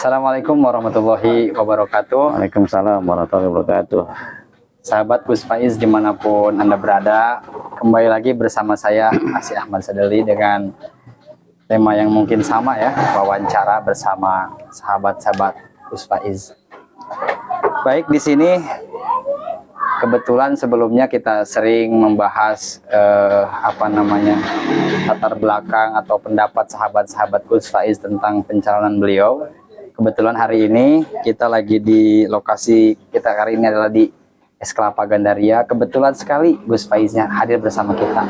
Assalamualaikum warahmatullahi wabarakatuh. Waalaikumsalam warahmatullahi wabarakatuh. Sahabat Gus Faiz dimanapun Anda berada, kembali lagi bersama saya Asy Ahmad Sadeli dengan tema yang mungkin sama ya, wawancara bersama sahabat-sahabat Gus Faiz. Baik, di sini kebetulan sebelumnya kita sering membahas latar belakang atau pendapat sahabat-sahabat Gus Faiz tentang pencalonan beliau. Kebetulan hari ini kita lagi di lokasi kita hari ini adalah di Es Kelapa Gandaria. Kebetulan sekali Gus Faiznya hadir bersama kita.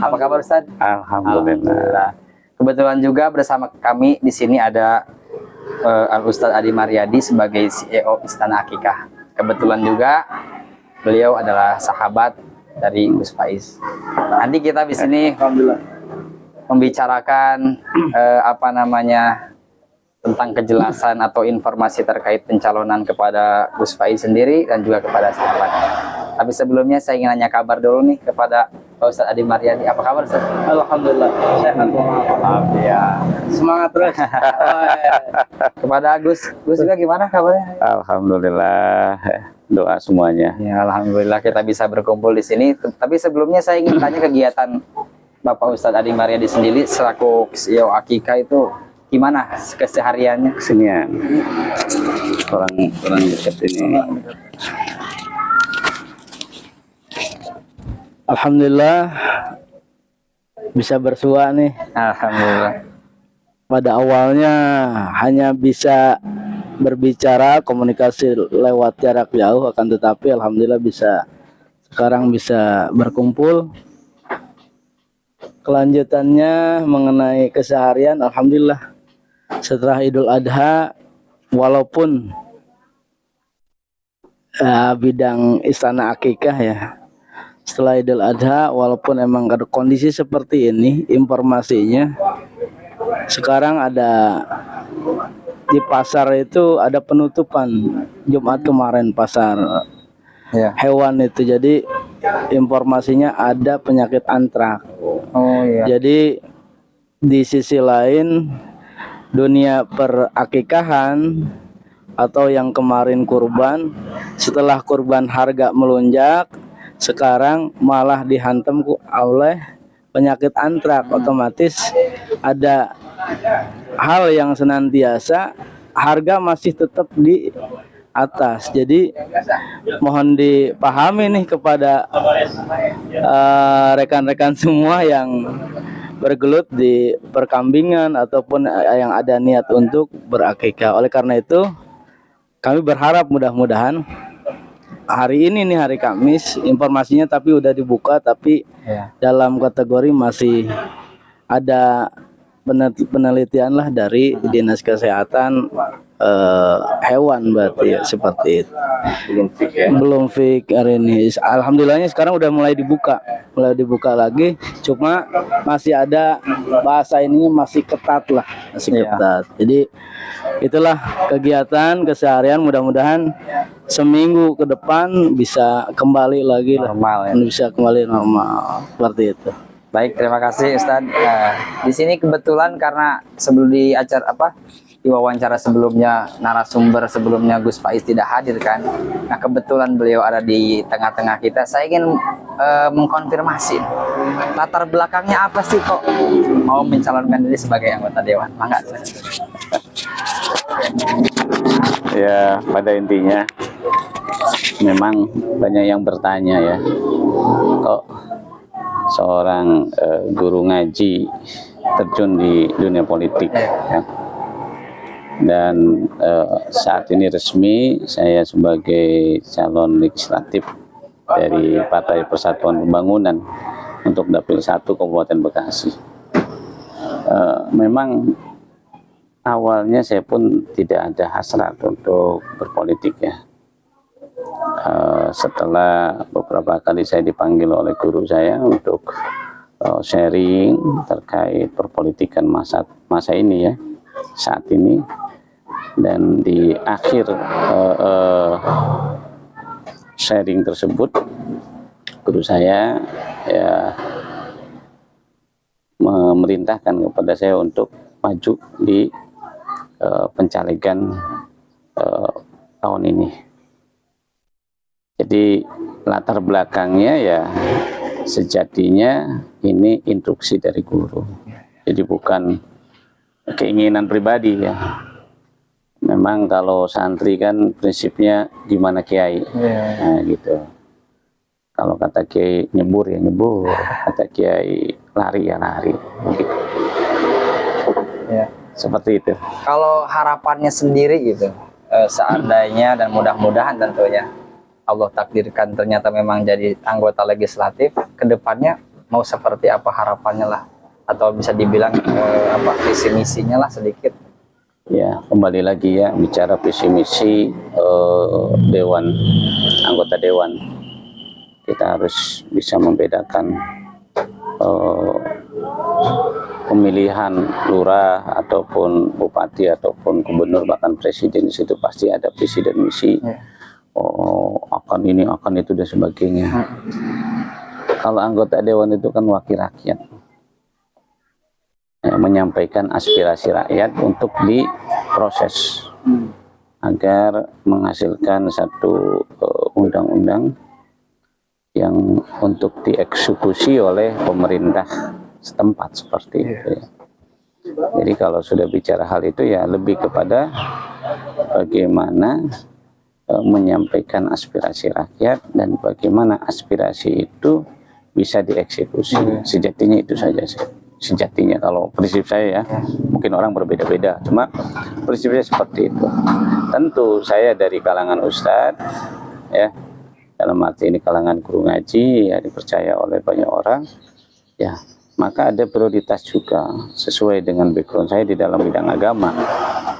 Apa kabar Ustaz? Alhamdulillah. Kebetulan juga bersama kami di sini ada Al Ustadz Adi Maryadi sebagai CEO Istana Akikah. Kebetulan juga beliau adalah sahabat dari Gus Faiz. Nanti kita di sini membicarakan tentang kejelasan atau informasi terkait pencalonan kepada Gus Faiz sendiri dan juga kepada sahabat. Tapi sebelumnya saya ingin nanya kabar dulu nih kepada Pak Ustadz Adi Maryadi. Apa kabar Ustadz? Alhamdulillah. Sehat. Ya. Semangat terus. Kepada Gus juga gimana kabarnya? Alhamdulillah. Doa semuanya. Ya, alhamdulillah kita bisa berkumpul di sini. Tapi sebelumnya saya ingin tanya kegiatan Bapak Ustadz Adi Maryadi sendiri selaku CEO Akikah itu gimana kesehariannya? Kesinian. Orang dekat ini. Alhamdulillah bisa bersua nih. Alhamdulillah. Pada awalnya hanya bisa berbicara komunikasi lewat jarak jauh, akan tetapi alhamdulillah sekarang bisa berkumpul. Kelanjutannya mengenai keseharian, alhamdulillah setelah Idul Adha, walaupun bidang Istana Akikah ya, setelah Idul Adha, walaupun emang ada kondisi seperti ini, informasinya sekarang ada di pasar itu ada penutupan Jumat kemarin pasar hewan itu, jadi informasinya ada penyakit antrak. Jadi di sisi lain dunia perakikahan atau yang kemarin kurban, setelah kurban harga melonjak, sekarang malah dihantam oleh penyakit antrak. Otomatis ada hal yang senantiasa harga masih tetap di atas. Jadi mohon dipahami nih kepada rekan-rekan semua yang bergelut di perkambingan ataupun yang ada niat untuk berakikah. Oleh karena itu kami berharap mudah-mudahan hari ini nih, hari Kamis, informasinya tapi udah dibuka, tapi dalam kategori masih ada penelitian lah dari Dinas Kesehatan hewan, berarti ya, seperti itu. Belum fix hari ini. Alhamdulillahnya sekarang udah mulai dibuka lagi, cuma masih ada bahasa ini masih ketat lah, ketat. Jadi itulah kegiatan keseharian, mudah-mudahan seminggu ke depan bisa kembali lagi normal, bisa kembali normal seperti itu. Baik, terima kasih Ustadz. Di sini kebetulan karena sebelum di acara di wawancara sebelumnya, narasumber sebelumnya Gus Faiz tidak hadir kan. Nah, kebetulan beliau ada di tengah-tengah kita. Saya ingin mengkonfirmasi latar belakangnya apa sih kok mau mencalonkan diri sebagai anggota dewan? Mangga. Ya, pada intinya memang banyak yang bertanya ya, kok seorang guru ngaji terjun di dunia politik ya. Dan saat ini resmi saya sebagai calon legislatif dari Partai Persatuan Pembangunan untuk Dapil 1 Kabupaten Bekasi. Memang awalnya saya pun tidak ada hasrat untuk berpolitik ya. Setelah beberapa kali saya dipanggil oleh guru saya untuk sharing terkait perpolitikan masa ini ya, saat ini, dan di akhir sharing tersebut guru saya ya memerintahkan kepada saya untuk maju di pencalegan tahun ini. Jadi latar belakangnya ya sejatinya ini instruksi dari guru. Jadi bukan keinginan pribadi ya. Memang kalau santri kan prinsipnya gimana kiai, nah gitu. Kalau kata kiai nyebur ya nyebur, kata kiai lari ya lari, gitu. Ya. Seperti itu. Kalau harapannya sendiri gitu, seandainya dan mudah-mudahan tentunya Allah takdirkan ternyata memang jadi anggota legislatif, kedepannya mau seperti apa harapannya lah, atau bisa dibilang visi misinya lah sedikit. Ya, kembali lagi ya bicara visi misi dewan, anggota dewan. Kita harus bisa membedakan pemilihan lurah ataupun bupati ataupun gubernur bahkan presiden, di situ pasti ada visi dan misi. Akan ini akan itu dan sebagainya. Kalau anggota dewan itu kan wakil rakyat, menyampaikan aspirasi rakyat untuk diproses agar menghasilkan satu undang-undang yang untuk dieksekusi oleh pemerintah setempat seperti itu ya. Jadi kalau sudah bicara hal itu ya lebih kepada bagaimana menyampaikan aspirasi rakyat dan bagaimana aspirasi itu bisa dieksekusi. Sejatinya itu saja sih. Sejatinya kalau prinsip saya ya, mungkin orang berbeda-beda, cuma prinsipnya seperti itu. Tentu saya dari kalangan ustadz ya, dalam arti ini kalangan guru ngaji ya, dipercaya oleh banyak orang ya, maka ada prioritas juga sesuai dengan background saya di dalam bidang agama.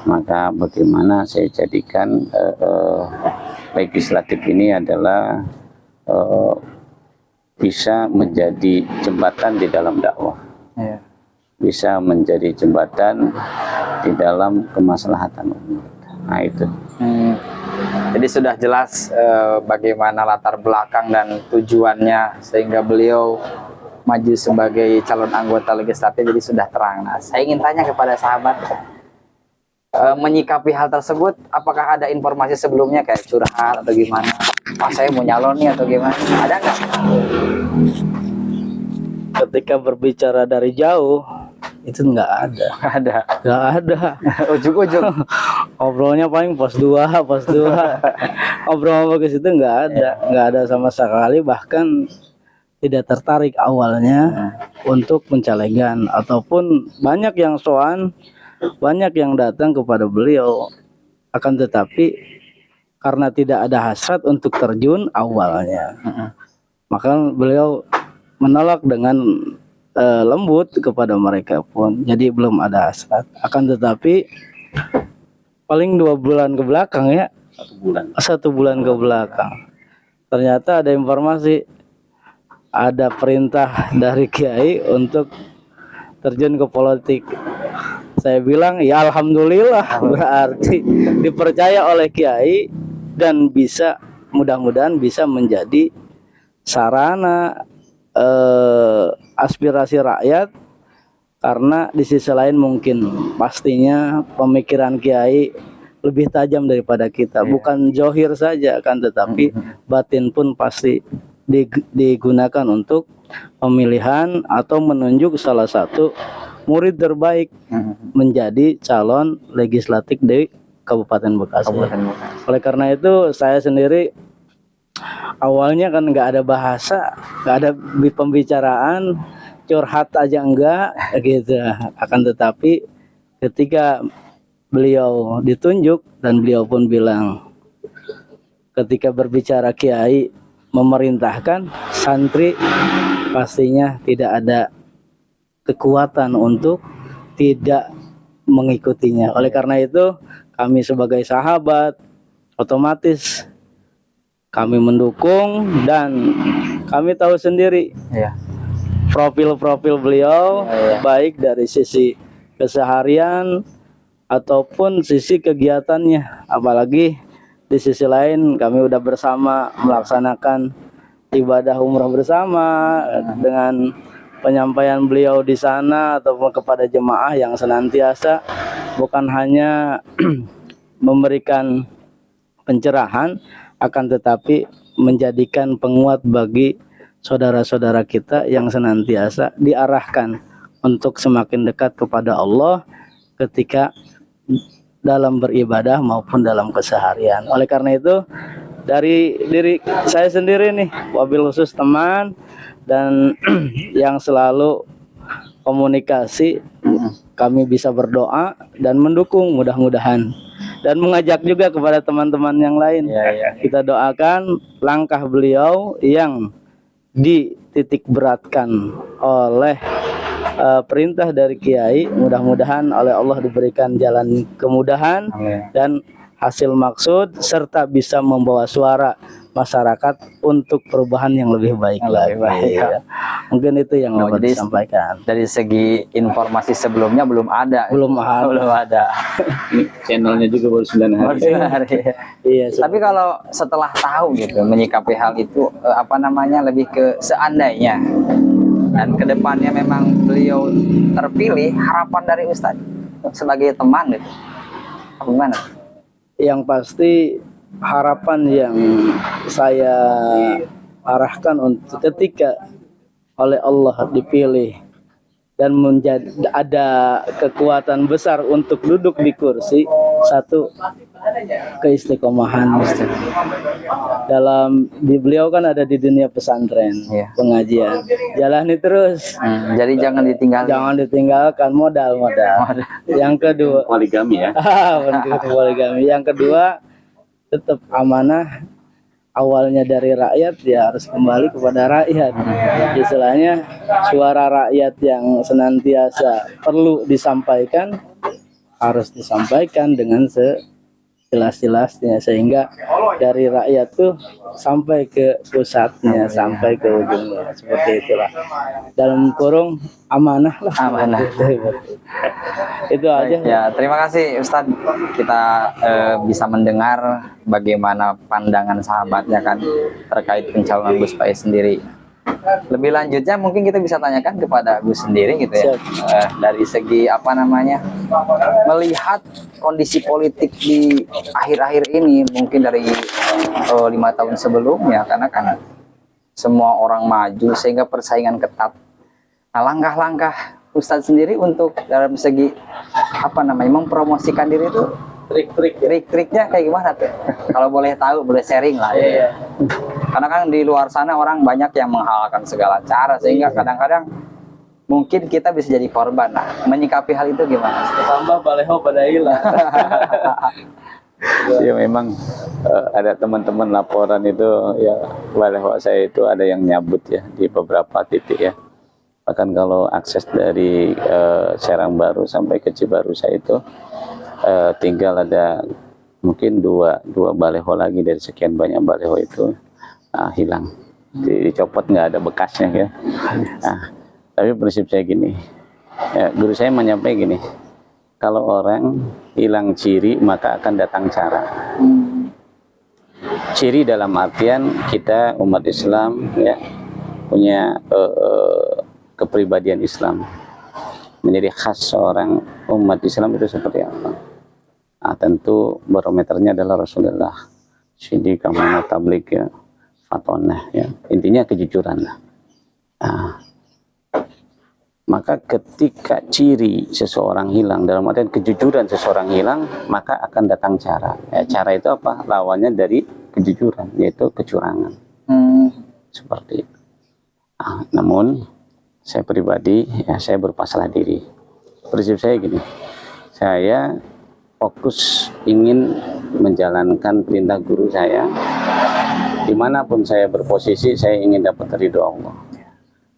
Maka bagaimana saya jadikan legislatif ini adalah bisa menjadi jembatan di dalam dakwah. Bisa menjadi jembatan di dalam kemaslahatan umat. Nah itu. Jadi sudah jelas bagaimana latar belakang dan tujuannya sehingga beliau maju sebagai calon anggota legislatif, jadi sudah terang. Nah, saya ingin tanya kepada sahabat, menyikapi hal tersebut, apakah ada informasi sebelumnya kayak curhat atau gimana? Pak, saya mau nyalon nih atau gimana? Ada nggak? Ketika berbicara dari jauh itu nggak ada. Nggak ada. Ujuk-ujuk. Ngobrolnya paling pos 2 ngobrol ke situ nggak ada sama sekali, bahkan tidak tertarik awalnya untuk pencalegan, ataupun banyak yang soan, banyak yang datang kepada beliau, akan tetapi karena tidak ada hasrat untuk terjun awalnya, maka beliau menolak dengan lembut kepada mereka pun. Jadi belum ada hasrat. Akan tetapi paling 2 bulan ke belakang ya, 1 bulan ke belakang, ternyata ada informasi, ada perintah dari kiai untuk terjun ke politik. Saya bilang ya alhamdulillah, berarti dipercaya oleh kiai dan bisa, mudah-mudahan bisa menjadi sarana aspirasi rakyat. Karena di sisi lain mungkin pastinya pemikiran kiai lebih tajam daripada kita, bukan zohir saja kan, tetapi batin pun pasti digunakan untuk pemilihan atau menunjuk salah satu murid terbaik menjadi calon legislatif di Kabupaten Bekasi. Oleh karena itu saya sendiri awalnya kan nggak ada bahasa, nggak ada pembicaraan, curhat aja enggak gitu. Akan tetapi ketika beliau ditunjuk dan beliau pun bilang, ketika berbicara kiai memerintahkan, santri pastinya tidak ada kekuatan untuk tidak mengikutinya. Oleh karena itu kami sebagai sahabat otomatis kami mendukung, dan kami tahu sendiri profil-profil beliau, baik dari sisi keseharian ataupun sisi kegiatannya. Apalagi di sisi lain kami udah bersama melaksanakan ibadah umrah bersama dengan penyampaian beliau di sana ataupun kepada jemaah yang senantiasa bukan hanya memberikan pencerahan, akan tetapi menjadikan penguat bagi saudara-saudara kita yang senantiasa diarahkan untuk semakin dekat kepada Allah ketika dalam beribadah maupun dalam keseharian. Oleh karena itu, dari diri saya sendiri nih, wabil khusus teman dan yang selalu komunikasi, kami bisa berdoa dan mendukung mudah-mudahan, dan mengajak juga kepada teman-teman yang lain. Kita doakan langkah beliau yang dititik beratkan oleh perintah dari Kiai, mudah-mudahan oleh Allah diberikan jalan kemudahan dan hasil maksud, serta bisa membawa suara masyarakat untuk perubahan yang lebih baik lagi. Ya. Mungkin itu yang dapat disampaikan. Dari segi informasi sebelumnya belum ada. Belum ada. Channelnya juga baru 9 hari. Iya. Tapi kalau setelah tahu gitu menyikapi hal itu, apa namanya, lebih ke seandainya dan kedepannya memang beliau terpilih, harapan dari Ustadz sebagai teman gitu, gimana? Yang pasti harapan yang saya arahkan untuk ketika oleh Allah dipilih dan menjadi ada kekuatan besar untuk duduk di kursi, satu, keistiqomahan. Dalam di beliau kan ada di dunia pesantren, pengajian, jalani terus. Jadi jangan ditinggalkan modal. Yang kedua, Poligami ya. Poligami. Yang kedua, tetap amanah, awalnya dari rakyat, ya harus kembali kepada rakyat. Istilahnya suara rakyat yang senantiasa perlu disampaikan, harus disampaikan dengan sejelas-jelasnya, sehingga dari rakyat tuh sampai ke pusatnya, sampai ke ujungnya, seperti itulah. Dalam kurung amanah lah. Amanah. Itu aja. Ya, terima kasih Ustadz. Kita bisa mendengar bagaimana pandangan sahabatnya kan terkait pencalonan Gus Pais sendiri. Lebih lanjutnya mungkin kita bisa tanyakan kepada Gus sendiri gitu ya. Dari segi apa namanya, melihat kondisi politik di akhir-akhir ini, mungkin dari 5 tahun sebelumnya, karena kan semua orang maju sehingga persaingan ketat. Nah, langkah-langkah Ustadz sendiri untuk dalam segi apa namanya, mempromosikan diri itu, trik-triknya kayak gimana tuh? Kalau boleh tahu, boleh sharing lah ya. Karena kan di luar sana orang banyak yang menghalalkan segala cara, sehingga kadang-kadang mungkin kita bisa jadi korban. Nah, menyikapi hal itu gimana? Tambah baleho pada hilang. Ya memang ada teman-teman laporan itu ya, baleho saya itu ada yang nyabut ya di beberapa titik ya. Bahkan kalau akses dari Serang Baru sampai ke Cibarusah itu tinggal ada mungkin dua baleho lagi dari sekian banyak baleho itu hilang, dicopot, nggak ada bekasnya ya. Nah, tapi prinsip saya gini, ya, guru saya menyampaikan gini, kalau orang hilang ciri maka akan datang cara. Ciri dalam artian kita umat Islam ya punya kepribadian Islam, menjadi khas seorang umat Islam itu seperti apa? Nah, tentu barometernya adalah Rasulullah, Siddiq, Amanah, Tabligh ya, Fatonah ya, intinya kejujuran. Nah, maka ketika ciri seseorang hilang, dalam artian kejujuran seseorang hilang, maka akan datang cara. Ya, cara itu apa? Lawannya dari kejujuran, yaitu kecurangan. Seperti itu. Nah, namun saya pribadi, ya saya berpasrah diri. Prinsip saya gini, saya fokus ingin menjalankan perintah guru saya. Dimanapun saya berposisi, saya ingin dapat ridho Allah.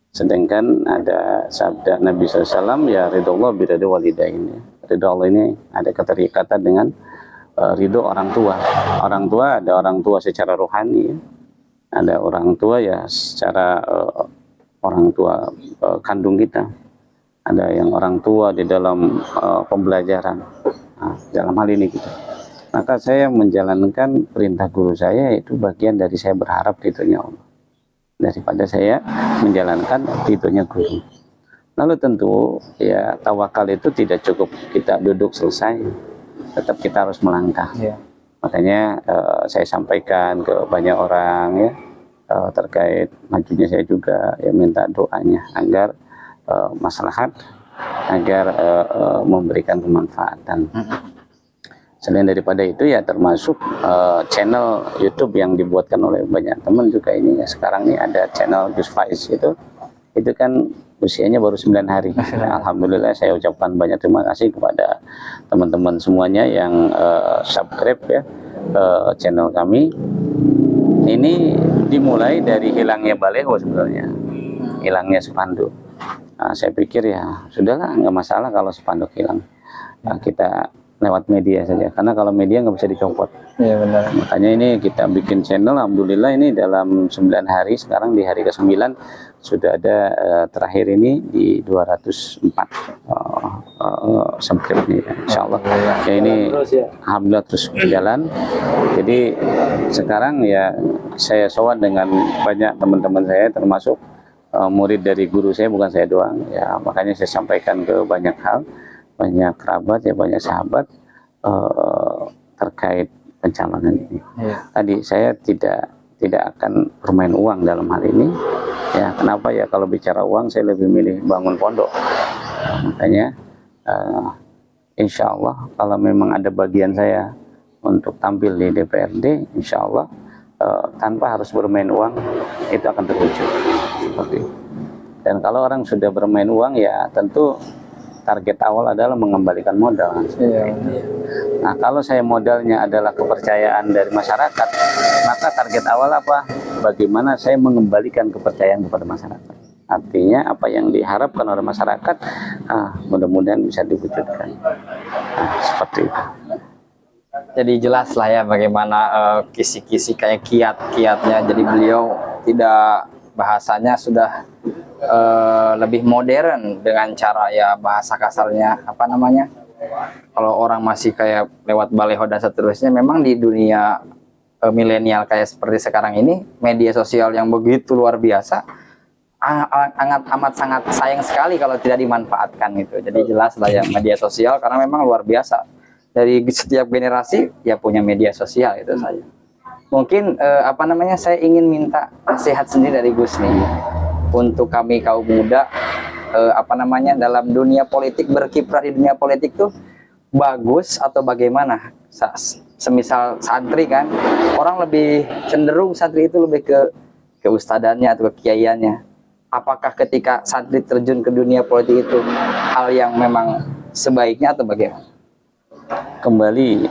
Sedangkan ada sabda Nabi SAW, ya ridho Allah biridho walidain. Ridho Allah ini ada keterikatan dengan ridho orang tua. Orang tua, ada orang tua secara rohani, ada orang tua ya secara orang tua kandung kita. Ada yang orang tua di dalam pembelajaran. Nah, dalam hal ini gitu. Maka saya menjalankan perintah guru saya, itu bagian dari saya berharap ridhonya Allah. daripada saya menjalankan ridhonya guru. Lalu tentu ya tawakal itu tidak cukup kita duduk selesai, tetap kita harus melangkah. Iya. Makanya saya sampaikan ke banyak orang ya terkait majunya saya juga ya minta doanya agar maslahat, agar memberikan kemanfaatan. Selain daripada itu ya termasuk channel YouTube yang dibuatkan oleh banyak teman juga ini ya. Sekarang nih ada channel Gus Faiz itu kan usianya baru 9 hari. Alhamdulillah saya ucapkan banyak terima kasih kepada teman-teman semuanya yang subscribe ya channel kami. Ini dimulai dari hilangnya baleho sebenarnya, hilangnya spanduk. Nah, saya pikir ya sudahlah, nggak masalah kalau spanduk hilang. Nah, kita lewat media saja, karena kalau media nggak bisa dicopot. Iya benar. Makanya ini kita bikin channel, alhamdulillah ini dalam 9 hari, sekarang di hari ke-9 sudah ada terakhir ini di 204 subscribe nih, insya Allah. Ya ini alhamdulillah terus berjalan. Jadi sekarang ya saya sowan dengan banyak teman-teman saya, termasuk murid dari guru saya, bukan saya doang. Ya makanya saya sampaikan ke banyak hal, banyak kerabat ya, banyak sahabat terkait pencalonan ini. Iya. Tadi saya tidak akan bermain uang dalam hal ini. Ya, kenapa ya, kalau bicara uang saya lebih milih bangun pondok. Makanya insya Allah kalau memang ada bagian saya untuk tampil di DPRD, insya Allah tanpa harus bermain uang itu akan terwujud. Seperti itu. Dan kalau orang sudah bermain uang ya tentu target awal adalah mengembalikan modal. Iya. Nah, kalau saya modalnya adalah kepercayaan dari masyarakat, maka target awal apa? Bagaimana saya mengembalikan kepercayaan kepada masyarakat. Artinya apa yang diharapkan oleh masyarakat, mudah-mudahan bisa diwujudkan. Nah, seperti itu. Jadi jelas lah ya bagaimana kisi-kisi kayak kiat-kiatnya. Jadi beliau tidak, bahasanya sudah lebih modern dengan cara ya bahasa kasarnya apa namanya. Kalau orang masih kayak lewat baleho dan seterusnya, memang di dunia milenial kayak seperti sekarang ini, media sosial yang begitu luar biasa, amat sangat sayang sekali kalau tidak dimanfaatkan gitu. Jadi jelas lah ya media sosial, karena memang luar biasa. Dari setiap generasi ya punya media sosial itu saja. Mungkin apa namanya, saya ingin minta nasihat sendiri dari Gus nih untuk kami kaum muda, apa namanya, dalam dunia politik, berkiprah di dunia politik tuh bagus atau bagaimana? Semisal santri kan, orang lebih cenderung santri itu lebih ke ustadannya atau ke kiaiannya. Apakah ketika santri terjun ke dunia politik itu hal yang memang sebaiknya atau bagaimana? Kembali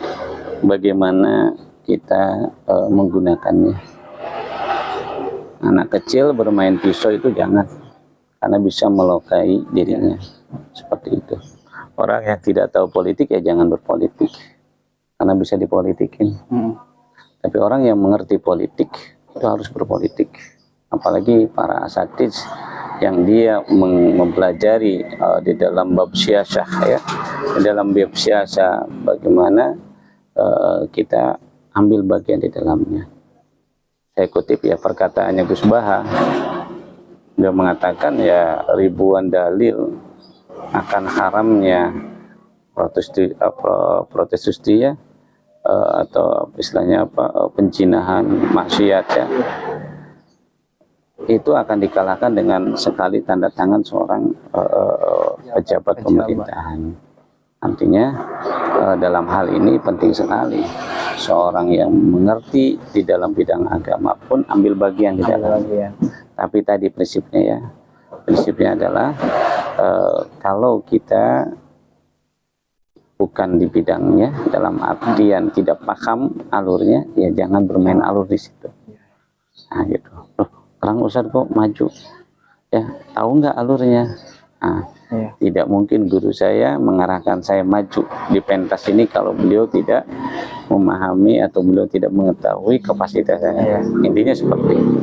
bagaimana kita menggunakannya. Anak kecil bermain pisau itu jangan, karena bisa melukai dirinya. Seperti itu. Orang yang tidak tahu politik ya jangan berpolitik, karena bisa dipolitikin. Tapi orang yang mengerti politik itu harus berpolitik. Apalagi para asatidz yang dia mempelajari di dalam bab siasah ya, di dalam bab siasah bagaimana kita ambil bagian di dalamnya. Saya kutip ya perkataannya Gus Baha, dia mengatakan ya ribuan dalil akan haramnya protestusi ya, atau istilahnya apa, penjinahan maksiat ya, itu akan dikalahkan dengan sekali tanda tangan seorang pejabat pemerintahan. Artinya dalam hal ini penting sekali seorang yang mengerti di dalam bidang agama pun ambil bagian di dalam. Tapi tadi prinsipnya adalah kalau kita bukan di bidangnya, dalam artian tidak paham alurnya, ya jangan bermain alur di situ. Nah gitu. Loh, orang Ustadz kok maju? Ya tahu nggak alurnya? Nah, tidak mungkin guru saya mengarahkan saya maju di pentas ini kalau beliau tidak memahami atau beliau tidak mengetahui kapasitas saya. Intinya seperti itu.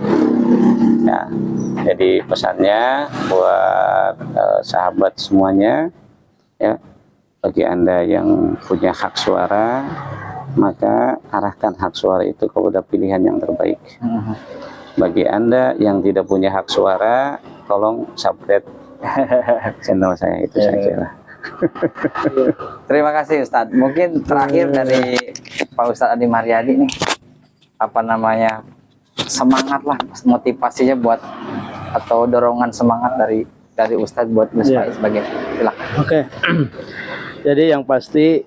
Ya, jadi pesannya buat sahabat semuanya, ya, bagi Anda yang punya hak suara, maka arahkan hak suara itu kepada pilihan yang terbaik. Bagi Anda yang tidak punya hak suara, tolong subscribe channel saya itu saja lah. Terima kasih Ustadz. Mungkin terakhir dari Pak Ustadz Adi Mariadi nih, apa namanya, semangat lah, motivasinya buat atau dorongan semangat dari Ustadz buat Gus Faiz sebagai, silakan. Oke. Jadi yang pasti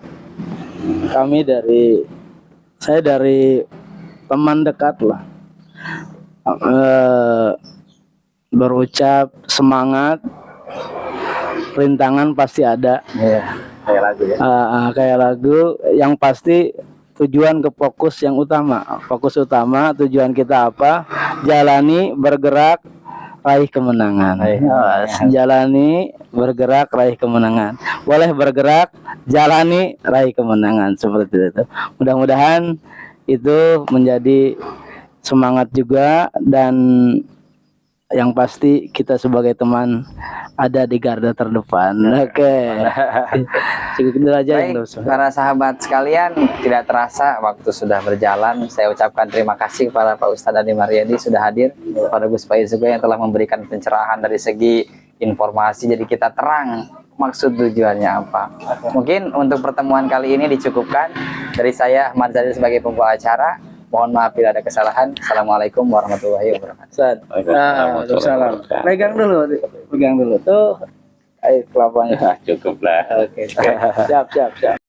saya dari teman dekat lah, berucap semangat, rintangan pasti ada. Iya, kayak lagu ya. Kayak lagu, yang pasti tujuan ke fokus yang utama. Fokus utama, tujuan kita apa? Jalani, bergerak, raih kemenangan. Jalani, bergerak, raih kemenangan. Boleh bergerak, jalani, raih kemenangan, seperti itu. Mudah-mudahan itu menjadi semangat juga, dan yang pasti kita sebagai teman ada di garda terdepan. Oke. Cukup itu aja yang Baik, para sahabat sekalian, tidak terasa waktu sudah berjalan. Saya ucapkan terima kasih kepada Pak Ustadz Adi Mariadi sudah hadir, pada Gus Faiz juga yang telah memberikan pencerahan dari segi informasi, jadi kita terang maksud tujuannya apa. Mungkin untuk pertemuan kali ini dicukupkan. Dari saya Ahmad Zahir sebagai pembawa acara, mohon maaf bila ada kesalahan. Assalamualaikum warahmatullahi wabarakatuh. Waalaikumsalam. Pegang dulu tuh air kelapanya. Cukup lah. Oke. Siap.